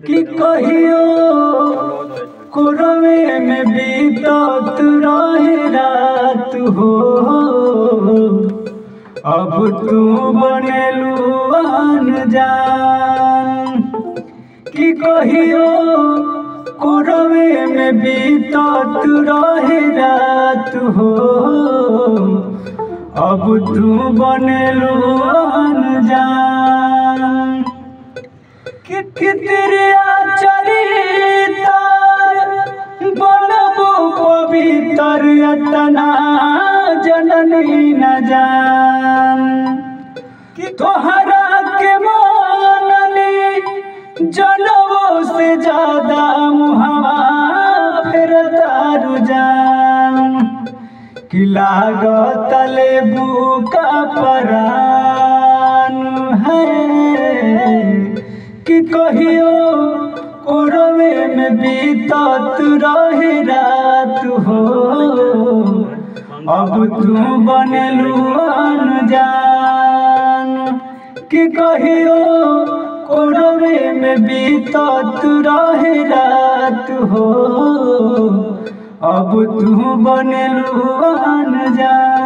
कि कहियो कोरवे में बीतत रहे रात हो, अब तू बनेलू अनजान। कि कहियो कोरवे में बीतत रहे रात हो, अब तू बनेलू अनजान। कि तेरे चरिता बनबो पवित्र अतना जननी न जान। कि तोहरा के मानली जनवों से ज्यादा मुहवा फिर तारू जान। कि लागत लेबू का परान है, कि कहियो कोरवे में बीतत रहे रात हो, अब तू बनेलू अनजान। कि कहियो कोरवे में बीतत रहे रात हो, अब तू बनेलू अनजान।